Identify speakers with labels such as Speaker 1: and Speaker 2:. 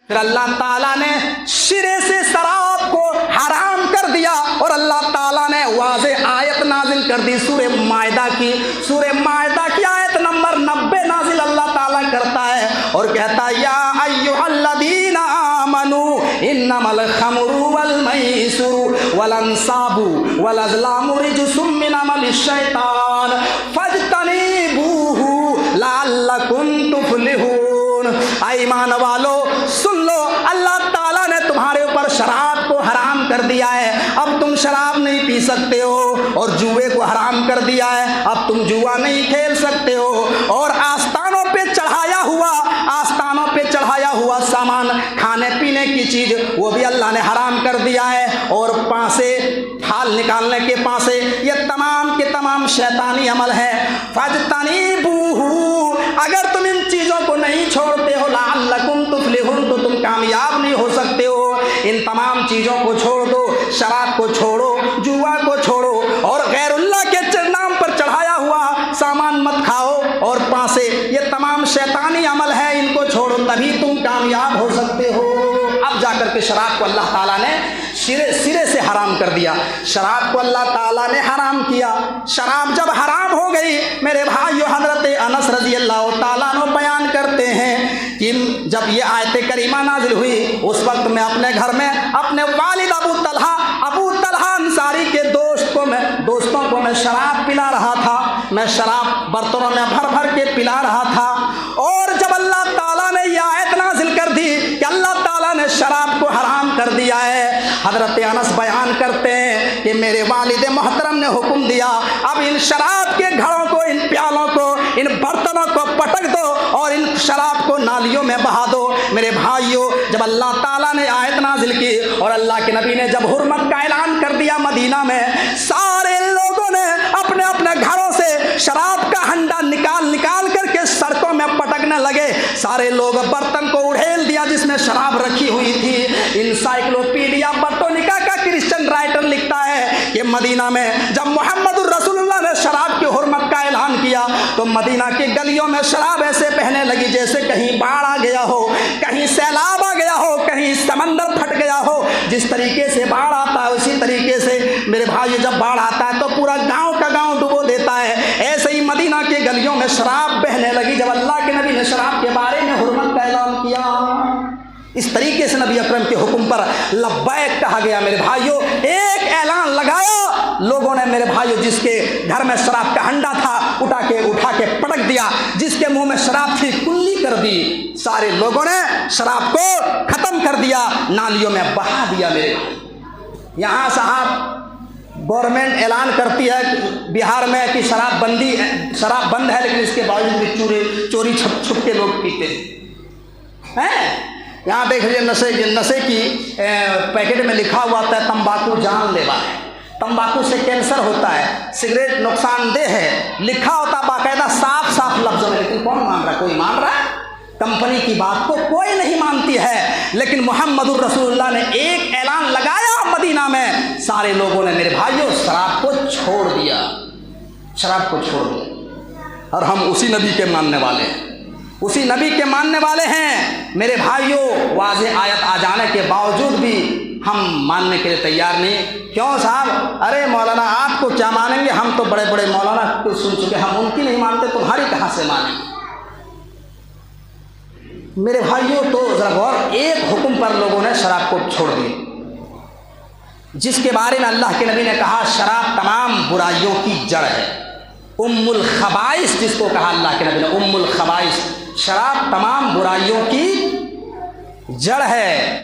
Speaker 1: پھر اللہ تعالیٰ نے سرے سے شراب کو حرام کر دیا اور اللہ تعالیٰ نے واضح آیت نازل کر دی سورہ مائدہ کی آیت نمبر 90 نازل اللہ تعالیٰ کرتا ہے اور کہتا ہے یا ایھا الذین آمنوا انما الخمر والمیسر والانصاب والازلام رجس من عمل الشیطان فاجتنبوہ لعلکم تفلحون۔ اے ایمان والو سن لو، اللہ تعالیٰ نے تمہارے اوپر شراب کو حرام کر دیا ہے، اب تم شراب نہیں پی سکتے ہو، اور جوئے کو حرام کر دیا ہے، اب تم جوا نہیں کھیل سکتے ہو، اور آستانوں پہ چڑھایا ہوا سامان کھانے پینے کی چیز وہ بھی اللہ نے حرام کر دیا ہے، اور پانسے پھال نکالنے کے پانسے یہ تمام کے تمام شیطانی عمل ہے۔ فاجتنبوہ، اگر تم ان چیزوں کو نہیں چھوڑتے ہو لعلکم تفلحون تو تم کامیاب نہیں ہو سکتے ہو۔ ان تمام چیزوں کو چھوڑ دو، شراب کو چھوڑو، جوا کو چھوڑو، اور غیر اللہ کے نام پر چڑھایا ہوا سامان مت کھاؤ، اور پانسے یہ تمام شیطانی عمل ہے، ان کو چھوڑو تبھی تم کامیاب ہو سکتے ہو۔ اب جا کر کے شراب کو اللہ تعالیٰ نے سرے سے حرام کر دیا، شراب کو اللہ تعالیٰ نے حرام کیا۔ شراب جب حرام ہو گئی میرے بھائیو، حضرت انس رضی اللہ تعالیٰ عنہ بیان کرتے ہیں کہ جب یہ آیت کریمہ نازل ہوئی اس وقت میں اپنے گھر میں اپنے والد ابو طلحہ انصاری کے دوستوں کو میں شراب پلا رہا تھا، میں شراب برتنوں میں بھر بھر کے پلا رہا تھا، اور جب اللہ تعالیٰ نے یہ آیت نازل کر دی کہ اللہ تعالیٰ نے شراب کو حرام کر دیا ہے، حضرت انس بیان کرتے ہیں کہ میرے والد محترم نے حکم دیا اب ان شراب کے گھڑوں کو، ان پیالوں کو، ان برتنوں کو پٹک دو اور ان شراب کو نالیوں میں بہا دو۔ میرے بھائیوں، جب اللہ تعالیٰ نے آیت نازل کی اور اللہ کے نبی نے جب حرمت کا اعلان کر دیا مدینہ میں، سارے لوگوں نے اپنے اپنے گھروں سے شراب کا ہنڈا نکال کر کے سڑکوں میں پٹکنے لگے، سارے لوگ برتن کو اڑھیل دیا جس میں شراب رکھی ہوئی تھی۔ انسائکلوپیڈیا برٹونیکا کا کرسچن رائٹر لکھتا ہے کہ مدینہ میں جب محمد الرسول اللہ نے شراب کی حرمت کا اعلان کیا تو مدینہ کی گلیوں میں شراب ایسے بہنے لگی جیسے کہیں باڑھ آ گیا ہو، کہیں سیلاب آ گیا ہو، کہیں سمندر پھٹ گیا ہو۔ جس طریقے سے باڑھ آتا ہے اسی طریقے سے میرے بھائی جب باڑھ آتا ہے تو پورا گاؤں کا گاؤں ڈبو دیتا ہے، ایسے ہی مدینہ کے گلیوں میں شراب بہنے لگی جب اللہ کے نبی نے شراب کے بارے میں حرمت کا اعلان کیا۔ اس طریقے سے نبی اکرم کے حکم پر لبیک کہا گیا۔ میرے بھائیوں، ایک اعلان لگایا، لوگوں نے میرے بھائیوں جس کے گھر میں شراب کا ہنڈا تھا اٹھا کے پٹک دیا، جس کے منہ میں شراب تھی کلی کر دی، سارے لوگوں نے شراب کو ختم کر دیا، نالیوں میں بہا دیا۔ میرے یہاں صاحب گورنمنٹ اعلان کرتی ہے بہار میں کہ شراب بند ہے، لیکن اس کے باوجود بھی چوری چھپ کے لوگ پیتے ہیں۔ یہاں دیکھ لیجیے نشے کی پیکٹ میں لکھا ہوا ہوتا ہے تمباکو جان لیوا ہے، تمباکو سے کینسر ہوتا ہے، سگریٹ نقصان دہ ہے، لکھا ہوتا باقاعدہ صاف لفظوں میں، لیکن کون مان رہا ہے؟ کوئی مان رہا ہے؟ کمپنی کی بات کو کوئی نہیں مانتی ہے، لیکن محمد الرسول اللہ نے ایک اعلان لگایا مدینہ میں، سارے لوگوں نے میرے بھائیوں شراب کو چھوڑ دیا، اور ہم اسی نبی کے ماننے والے ہیں، میرے بھائیوں۔ واضح آیت آ جانے کے باوجود بھی ہم ماننے کے لیے تیار نہیں۔ کیوں صاحب؟ ارے مولانا آپ کو کیا مانیں گے، ہم تو بڑے بڑے مولانا کو سن چکے، ہم ان کی نہیں مانتے، تمہاری کہاں سے مانیں گے؟ میرے بھائیوں، تو ذرا غور، ایک حکم پر لوگوں نے شراب کو چھوڑ دیا، جس کے بارے میں اللہ کے نبی نے کہا شراب تمام برائیوں کی جڑ ہے، ام الخبائث جس کو کہا اللہ کے نبی نے، ام الخبائث، شراب تمام برائیوں کی جڑ ہے۔